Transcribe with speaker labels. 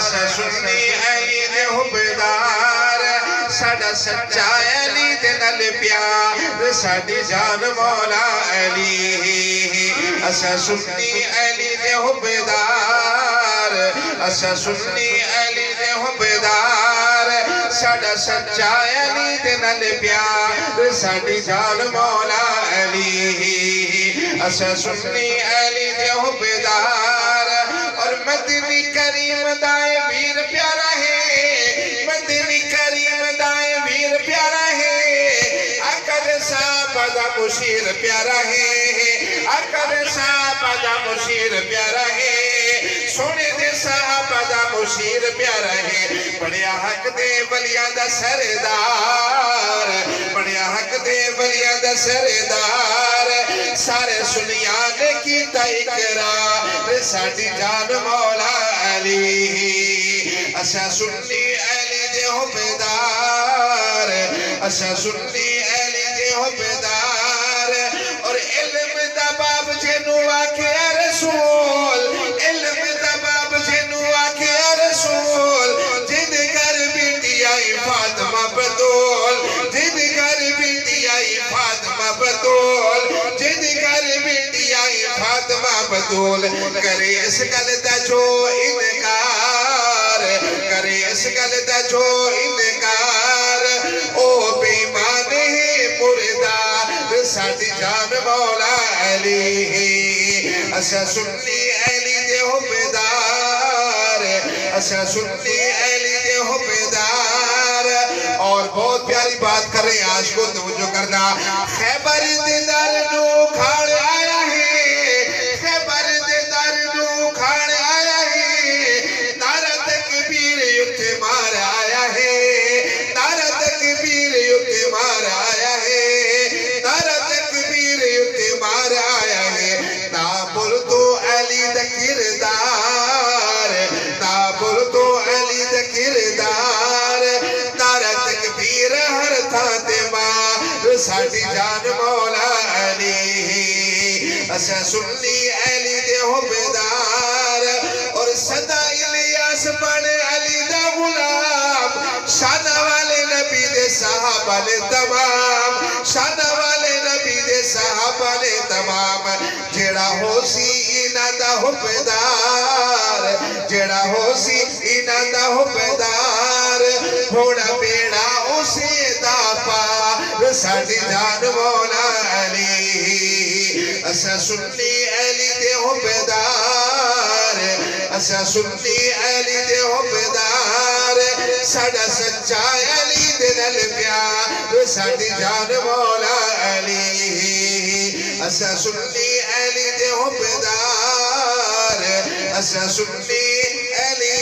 Speaker 1: اسا سنی علی دے حبدار ساڈا سچا علی دے نال پیار ساڈی جان مولا علی اسا سنی علی دے حبدار اسا سنی علی دے حبدار ساڈا سچا علی دے نال پیار ساڈی جان مولا علی اسا سنی علی دے حبدار اور مدنی کریم دائے ویر پیارا ہے مدنی کریم دائے ویر پیارا ہے اکر صحابہ دا مشیر پیارا ہے اکر صحابہ دا مشیر پیارا ہے سونے دے صحابہ دا مشیر پیارا ہے بڑیا حق دے ولیاں دا سردار بڑیا حق دے ولیاں دا سردار سارے سنیاں نے کیتا اقرار ساڈی جان مولا علی اسا سنی علی دے حبدار اسا سنی علی دے حبدار اور علم دا باب جنو آکھیا رسول علم دا باب جنو آکھیا رسول جن گھر بیٹی آئی فاطمہ بطول جن گھر بیٹی آئی فاطمہ بطول جن گھر بیٹی آئی فاطمہ بطول کرے اس گل دا جو انکار کرے اس گل دا جو انکار او بے ایمان ہے مردار ساڈی جان مولا علی اسا سنی علی دے حبدار اسا سنی علی دے حبدار اور بہت پیاری بات کر رہے ہیں آج کو توجہ کرنا خیبر دے در نو کھاڑ آیا ہے خیبر دے در نو کھاڑ آیا ہے نعرہ تکبیر یوتے مار آیا ہے نعرہ تکبیر یوتے مار آیا ہے نعرہ تکبیر یوتے مار آیا ہے نا بول تو علی دا کردار نا بول تو علی دا کردار نعرہ تکبیر ہر تھا تے ماں ساڈی جان مولا علی اسا سنی علی دے حبدار اور صدا الیاس پڑھ علی دا غلام شانہ والے نبی دے صحابہ نے تمام شانہ والے نبی دے صحابہ نے تمام جیڑا ہو سی اینا دا حبدار جیڑا ہو سی اینا دا حبدار ہونا بیڑا اسے دا پا ساڈی جان مولا علی اسا سنی علی دے حبدار اسا سنی علی دے حبدار ساڈا سچا علی دے نال پیار ساڈی جان مولا علی اسا سنی علی دے حبدار اسا سنی علی